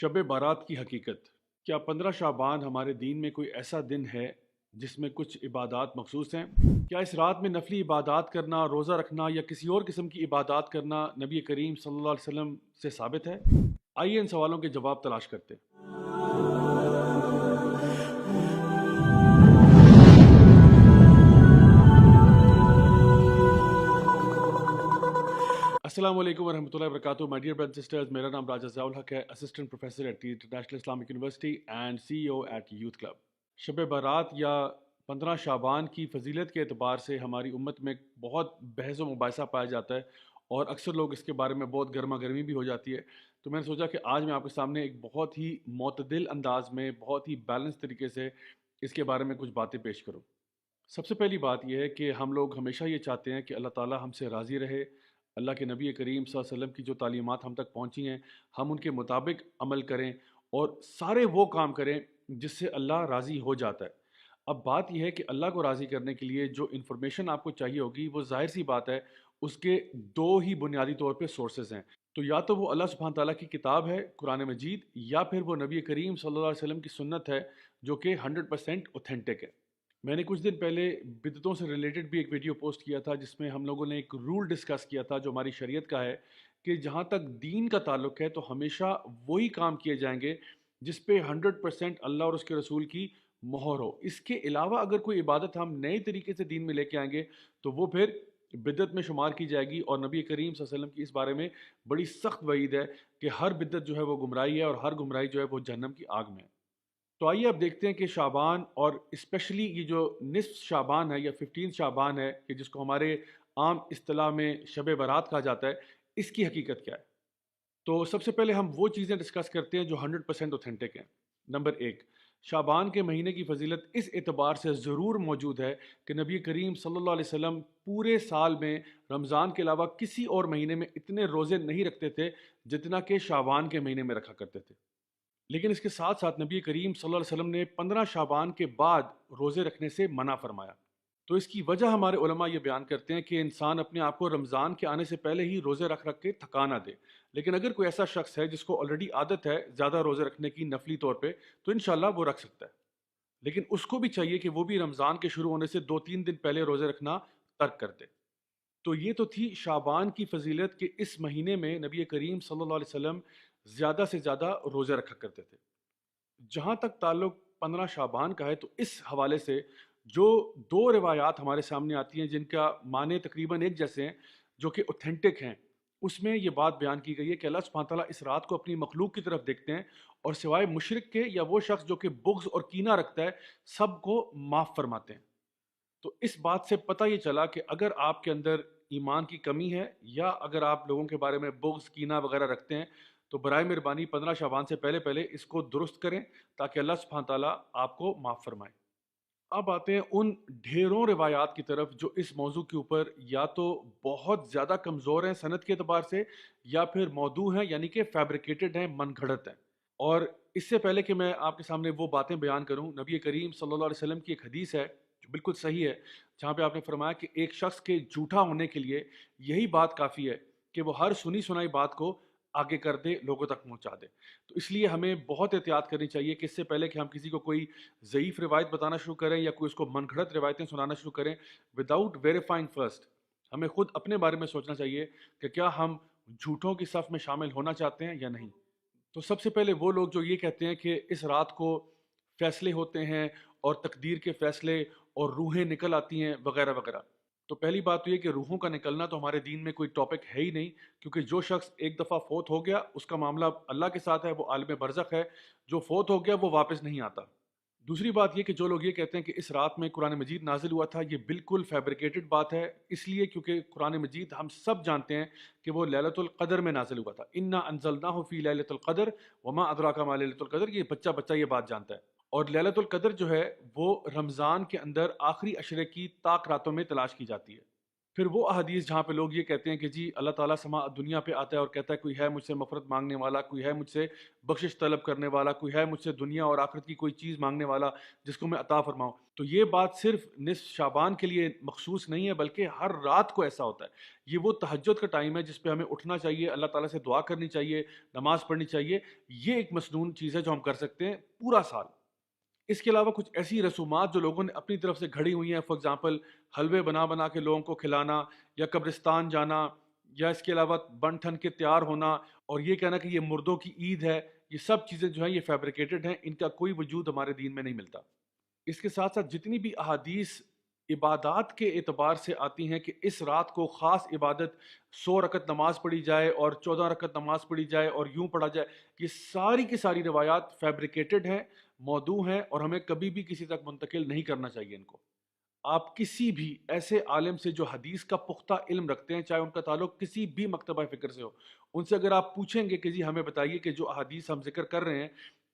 شب بارات کی حقیقت کیا 15 شعبان ہمارے دین میں کوئی ایسا دن ہے جس میں کچھ عبادات مخصوص ہیں؟ کیا اس رات میں نفلی عبادات کرنا، روزہ رکھنا یا کسی اور قسم کی عبادات کرنا نبی کریم صلی اللہ علیہ وسلم سے ثابت ہے؟ آئیے ان سوالوں کے جواب تلاش کرتے ہیں۔ السلام علیکم ورحمۃ اللہ وبرکاتہ my dear brothers and sisters, میرا نام راجہ ضیاء الحق ہے، assistant professor at the international Islamic university and CEO at youth club. Shab Barat یا 15 شعبان کی فضیلت کے اعتبار سے ہماری امت میں بہت بحث و مباحثہ پایا جاتا ہے اور اکثر لوگ اس کے بارے میں بہت گرما گرمی بھی ہو جاتی ہے۔ تو میں نے سوچا کہ آج میں آپ کے سامنے ایک بہت ہی معتدل انداز میں، بہت ہی بیلنس طریقے سے اس کے بارے میں کچھ باتیں پیش کروں۔ سب سے پہلی بات یہ ہے کہ ہم لوگ ہمیشہ یہ چاہتے ہیں کہ اللہ تعالیٰ ہم سے راضی رہے، اللہ کے نبی کریم صلی اللہ علیہ وسلم کی جو تعلیمات ہم تک پہنچی ہیں ہم ان کے مطابق عمل کریں اور سارے وہ کام کریں جس سے اللہ راضی ہو جاتا ہے۔ اب بات یہ ہے کہ اللہ کو راضی کرنے کے لیے جو انفارمیشن آپ کو چاہیے ہوگی وہ ظاہر سی بات ہے، اس کے دو ہی بنیادی طور پہ سورسز ہیں۔ تو یا تو وہ اللہ سبحانہ تعالیٰ کی کتاب ہے قرآن مجید، یا پھر وہ نبی کریم صلی اللہ علیہ وسلم کی سنت ہے جو کہ 100% اوتھینٹک ہے۔ میں نے کچھ دن پہلے بدعتوں سے ریلیٹڈ بھی ایک ویڈیو پوسٹ کیا تھا جس میں ہم لوگوں نے ایک رول ڈسکس کیا تھا جو ہماری شریعت کا ہے کہ جہاں تک دین کا تعلق ہے تو ہمیشہ وہی کام کیے جائیں گے جس پہ 100% اللہ اور اس کے رسول کی مہر ہو۔ اس کے علاوہ اگر کوئی عبادت ہم نئے طریقے سے دین میں لے کے آئیں گے تو وہ پھر بدعت میں شمار کی جائے گی، اور نبی کریم صلی اللہ علیہ وسلم کی اس بارے میں بڑی سخت وعید ہے کہ ہر بدعت جو ہے وہ گمراہی ہے اور ہر گمراہی جو ہے وہ جہنم کی آگ میں ہے۔ تو آئیے اب دیکھتے ہیں کہ شعبان، اور اسپیشلی یہ جو نصف شعبان ہے یا 15 شعبان ہے کہ جس کو ہمارے عام اصطلاح میں شب برات کہا جاتا ہے، اس کی حقیقت کیا ہے۔ تو سب سے پہلے ہم وہ چیزیں ڈسکس کرتے ہیں جو 100% اوتھینٹک ہیں۔ نمبر 1، شعبان کے مہینے کی فضیلت اس اعتبار سے ضرور موجود ہے کہ نبی کریم صلی اللہ علیہ وسلم پورے سال میں رمضان کے علاوہ کسی اور مہینے میں اتنے روزے نہیں رکھتے تھے جتنا کہ شعبان کے مہینے میں رکھا کرتے تھے۔ لیکن اس کے ساتھ ساتھ نبی کریم صلی اللہ علیہ وسلم نے 15 شعبان کے بعد روزے رکھنے سے منع فرمایا۔ تو اس کی وجہ ہمارے علماء یہ بیان کرتے ہیں کہ انسان اپنے آپ کو رمضان کے آنے سے پہلے ہی روزے رکھ کے تھکا نہ دے، لیکن اگر کوئی ایسا شخص ہے جس کو آلریڈی عادت ہے زیادہ روزے رکھنے کی نفلی طور پہ تو انشاءاللہ وہ رکھ سکتا ہے، لیکن اس کو بھی چاہیے کہ وہ بھی رمضان کے شروع ہونے سے 2-3 دن پہلے روزے رکھنا ترک کر دے۔ تو یہ تو تھی شعبان کی فضیلت کہ اس مہینے میں نبی کریم صلی اللہ علیہ وسلم زیادہ سے زیادہ روزے رکھا کرتے تھے۔ جہاں تک تعلق 15 شعبان کا ہے تو اس حوالے سے جو دو روایات ہمارے سامنے آتی ہیں جن کا معنی تقریباً ایک جیسے ہیں، جو کہ اوتھینٹک ہیں، اس میں یہ بات بیان کی گئی ہے کہ اللہ سبحانہ تعالیٰ اس رات کو اپنی مخلوق کی طرف دیکھتے ہیں اور سوائے مشرک کے یا وہ شخص جو کہ بغض اور کینہ رکھتا ہے سب کو معاف فرماتے ہیں۔ تو اس بات سے پتہ یہ چلا کہ اگر آپ کے اندر ایمان کی کمی ہے یا اگر آپ لوگوں کے بارے میں بغض کینہ وغیرہ رکھتے ہیں تو برائے مہربانی 15 شعبان سے پہلے اس کو درست کریں تاکہ اللہ سبحانہ تعالیٰ آپ کو معاف فرمائے۔ اب آتے ہیں ان ڈھیروں روایات کی طرف جو اس موضوع کے اوپر یا تو بہت زیادہ کمزور ہیں سند کے اعتبار سے یا پھر موضوع ہیں، یعنی کہ فیبریکیٹڈ ہیں، من گھڑت ہیں۔ اور اس سے پہلے کہ میں آپ کے سامنے وہ باتیں بیان کروں، نبی کریم صلی اللہ علیہ وسلم کی ایک حدیث ہے جو بالکل صحیح ہے، جہاں پہ آپ نے فرمایا کہ ایک شخص کے جھوٹا ہونے کے لیے یہی بات کافی ہے کہ وہ ہر سنی سنائی بات کو آگے کر دے، لوگوں تک پہنچا دے۔ تو اس لیے ہمیں بہت احتیاط کرنی چاہیے کہ اس سے پہلے کہ ہم کسی کو کوئی ضعیف روایت بتانا شروع کریں یا کوئی اس کو من گھڑت روایتیں سنانا شروع کریں وداؤٹ ویریفائنگ فرسٹ، ہمیں خود اپنے بارے میں سوچنا چاہیے کہ کیا ہم جھوٹوں کی صف میں شامل ہونا چاہتے ہیں یا نہیں۔ تو سب سے پہلے وہ لوگ جو یہ کہتے ہیں کہ اس رات کو فیصلے ہوتے ہیں اور تقدیر کے فیصلے اور روحیں نکل آتی ہیں وغیرہ وغیرہ، تو پہلی بات تو یہ کہ روحوں کا نکلنا تو ہمارے دین میں کوئی ٹاپک ہے ہی نہیں، کیونکہ جو شخص ایک دفعہ فوت ہو گیا اس کا معاملہ اللہ کے ساتھ ہے، وہ عالم برزخ ہے، جو فوت ہو گیا وہ واپس نہیں آتا۔ دوسری بات یہ کہ جو لوگ یہ کہتے ہیں کہ اس رات میں قرآن مجید نازل ہوا تھا، یہ بالکل فیبریکیٹڈ بات ہے، اس لیے کیونکہ قرآن مجید ہم سب جانتے ہیں کہ وہ لیلۃ القدر میں نازل ہوا تھا۔ انا انزلناہ فی لیلۃ القدر وما ادراک ما لیلۃ القدر، یہ بچہ یہ بات جانتا ہے، اور لیلۃ القدر جو ہے وہ رمضان کے اندر آخری عشرے کی طاق راتوں میں تلاش کی جاتی ہے۔ پھر وہ احادیث جہاں پہ لوگ یہ کہتے ہیں کہ جی اللہ تعالیٰ سما دنیا پہ آتا ہے اور کہتا ہے کوئی ہے مجھ سے مغفرت مانگنے والا، کوئی ہے مجھ سے بخشش طلب کرنے والا، کوئی ہے مجھ سے دنیا اور آخرت کی کوئی چیز مانگنے والا جس کو میں عطا فرماؤں. تو یہ بات صرف نصف شعبان کے لیے مخصوص نہیں ہے، بلکہ ہر رات کو ایسا ہوتا ہے. یہ وہ تہجد کا ٹائم ہے جس پہ ہمیں اٹھنا چاہیے، اللہ تعالیٰ سے دعا کرنی چاہیے، نماز پڑھنی چاہیے. یہ ایک مسنون چیز ہے جو ہم کر سکتے ہیں پورا سال. اس کے علاوہ کچھ ایسی رسومات جو لوگوں نے اپنی طرف سے گھڑی ہوئی ہیں، فار ایگزامپل حلوے بنا بنا کے لوگوں کو کھلانا، یا قبرستان جانا، یا اس کے علاوہ بن ٹھن کے تیار ہونا اور یہ کہنا کہ یہ مردوں کی عید ہے، یہ سب چیزیں جو ہیں یہ فیبریکیٹڈ ہیں، ان کا کوئی وجود ہمارے دین میں نہیں ملتا. اس کے ساتھ ساتھ جتنی بھی احادیث عبادات کے اعتبار سے آتی ہیں کہ اس رات کو خاص عبادت 100 رکعت نماز پڑھی جائے اور 14 رکعت نماز پڑھی جائے اور یوں پڑھا جائے، یہ ساری کی ساری روایات فیبریکیٹڈ ہیں، موضوع ہیں، اور ہمیں کبھی بھی کسی تک منتقل نہیں کرنا چاہیے ان کو. آپ کسی بھی ایسے عالم سے جو حدیث کا پختہ علم رکھتے ہیں، چاہے ان کا تعلق کسی بھی مکتبہ فکر سے ہو، ان سے اگر آپ پوچھیں گے کہ جی ہمیں بتائیے کہ جو احادیث ہم ذکر کر رہے ہیں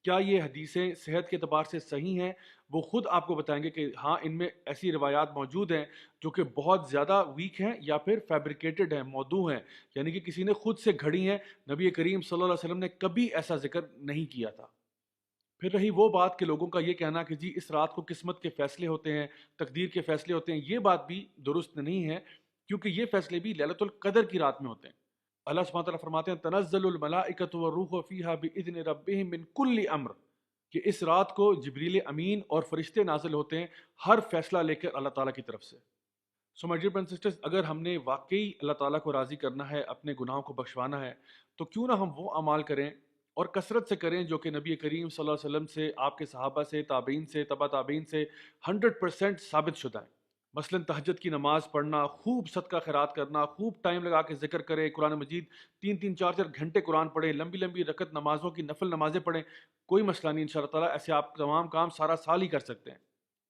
کیا یہ حدیثیں صحت کے اعتبار سے صحیح ہیں، وہ خود آپ کو بتائیں گے کہ ہاں ان میں ایسی روایات موجود ہیں جو کہ بہت زیادہ ویک ہیں یا پھر فیبریکیٹڈ ہیں، موضوع ہیں، یعنی کہ کسی نے خود سے گھڑی ہیں. نبی کریم صلی اللہ علیہ وسلم نے کبھی ایسا ذکر نہیں کیا تھا. پھر رہی وہ بات کہ لوگوں کا یہ کہنا کہ جی اس رات کو قسمت کے فیصلے ہوتے ہیں، تقدیر کے فیصلے ہوتے ہیں، یہ بات بھی درست نہیں ہے، کیونکہ یہ فیصلے بھی لیلۃ القدر کی رات میں ہوتے ہیں. اللہ سبحانہ تعالیٰ فرماتے ہیں تنزل الملائکۃ والروح فیہا باذن ربہم من کل امر، کہ اس رات کو جبریل امین اور فرشتے نازل ہوتے ہیں ہر فیصلہ لے کر اللہ تعالیٰ کی طرف سے. So my dear brothers and sisters, اگر ہم نے واقعی اللہ تعالیٰ کو راضی کرنا ہے، اپنے گناہوں کو بخشوانا ہے، تو کیوں نہ ہم وہ اعمال کریں اور کثرت سے کریں جو کہ نبی کریم صلی اللہ علیہ وسلم سے، آپ کے صحابہ سے، تابعین سے، تبع تابعین سے 100% ثابت شدہ ہیں. مثلاً تہجد کی نماز پڑھنا، خوب صدقہ خیرات کرنا، خوب ٹائم لگا کے ذکر کریں، قرآن مجید 3 4 گھنٹے قرآن پڑھیں، لمبی لمبی رکعت نمازوں کی نفل نمازیں پڑھیں، کوئی مسئلہ نہیں انشاءاللہ تعالیٰ. ایسے آپ تمام کام سارا سال ہی کر سکتے ہیں.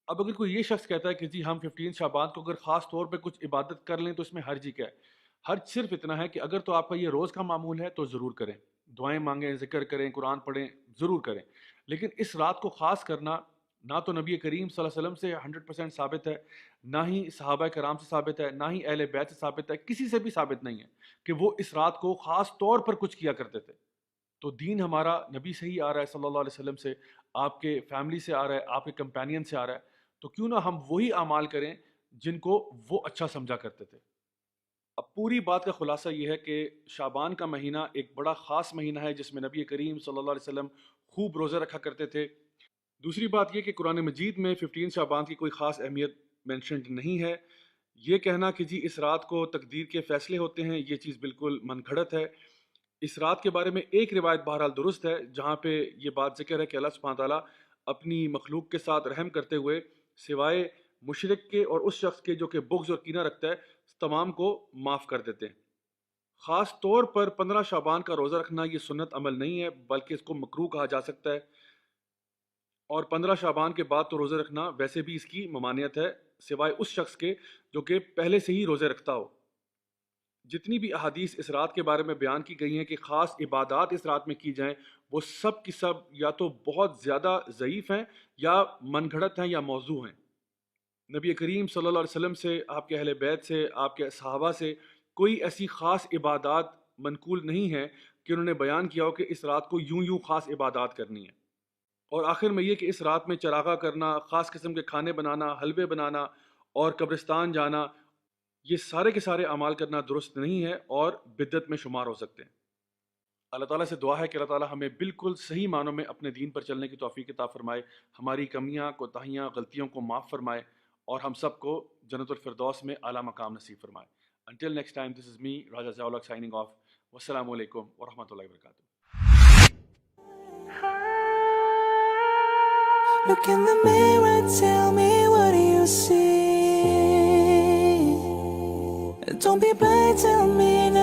اب اگر کوئی یہ شخص کہتا ہے کہ جی ہم 15 شعبان کو اگر خاص طور پہ کچھ عبادت کر لیں تو اس میں حرج ہی کیا ہے؟ حرج صرف اتنا ہے کہ اگر تو آپ کا یہ روز کا معمول ہے تو ضرور کریں، دعائیں مانگیں، ذکر کریں، قرآن پڑھیں، ضرور کریں. لیکن اس رات کو خاص کرنا نہ تو نبی کریم صلی اللہ علیہ وسلم سے 100% ثابت ہے، نہ ہی صحابہ کرام سے ثابت ہے، نہ ہی اہل بیت سے ثابت ہے، کسی سے بھی ثابت نہیں ہے کہ وہ اس رات کو خاص طور پر کچھ کیا کرتے تھے. تو دین ہمارا نبی سے ہی آ رہا ہے صلی اللہ علیہ وسلم سے، آپ کے فیملی سے آ رہا ہے، آپ کے کمپینین سے آ رہا ہے، تو کیوں نہ ہم وہی اعمال کریں جن کو وہ اچھا سمجھا کرتے تھے. اب پوری بات کا خلاصہ یہ ہے کہ شعبان کا مہینہ ایک بڑا خاص مہینہ ہے جس میں نبی کریم صلی اللہ علیہ وسلم خوب روزے رکھا کرتے تھے. دوسری بات یہ کہ قرآن مجید میں 15 شعبان کی کوئی خاص اہمیت مینشنڈ نہیں ہے. یہ کہنا کہ جی اس رات کو تقدیر کے فیصلے ہوتے ہیں، یہ چیز بالکل من گھڑت ہے. اس رات کے بارے میں ایک روایت بہرحال درست ہے جہاں پہ یہ بات ذکر ہے کہ اللہ سبحانہ تعالیٰ اپنی مخلوق کے ساتھ رحم کرتے ہوئے سوائے مشرک کے اور اس شخص کے جو کہ بغض اور کینہ رکھتا ہے تمام کو معاف کر دیتے ہیں. خاص طور پر 15 شعبان کا روزہ رکھنا یہ سنت عمل نہیں ہے بلکہ اس کو مکروہ کہا جا سکتا ہے، اور 15 شعبان کے بعد تو روزہ رکھنا ویسے بھی اس کی ممانعت ہے سوائے اس شخص کے جو کہ پہلے سے ہی روزے رکھتا ہو. جتنی بھی احادیث اس رات کے بارے میں بیان کی گئی ہیں کہ خاص عبادات اس رات میں کی جائیں، وہ سب کی سب یا تو بہت زیادہ ضعیف ہیں یا من گھڑت ہیں یا موضوع ہیں. نبی کریم صلی اللہ علیہ وسلم سے، آپ کے اہل بیت سے، آپ کے صحابہ سے کوئی ایسی خاص عبادات منقول نہیں ہے کہ انہوں نے بیان کیا ہو کہ اس رات کو یوں خاص عبادات کرنی ہے. اور آخر میں یہ کہ اس رات میں چراغاں کرنا، خاص قسم کے کھانے بنانا، حلوے بنانا اور قبرستان جانا، یہ سارے کے سارے اعمال کرنا درست نہیں ہے اور بدعت میں شمار ہو سکتے ہیں. اللہ تعالیٰ سے دعا ہے کہ اللہ تعالیٰ ہمیں بالکل صحیح معنوں میں اپنے دین پر چلنے کی توفیق عطا فرمائے، ہماری کمیاں، کوتاہیاں، غلطیوں کو معاف فرمائے اور ہم سب کو جنت الفردوس میں اعلیٰ مقام نصیب فرمائے. Until next time, this is me, Raja Zia ul Haq signing off. والسلام علیکم ورحمۃ اللہ وبرکاتہ. Look in the mirror, tell me what do you see? Don't be blind, tell me that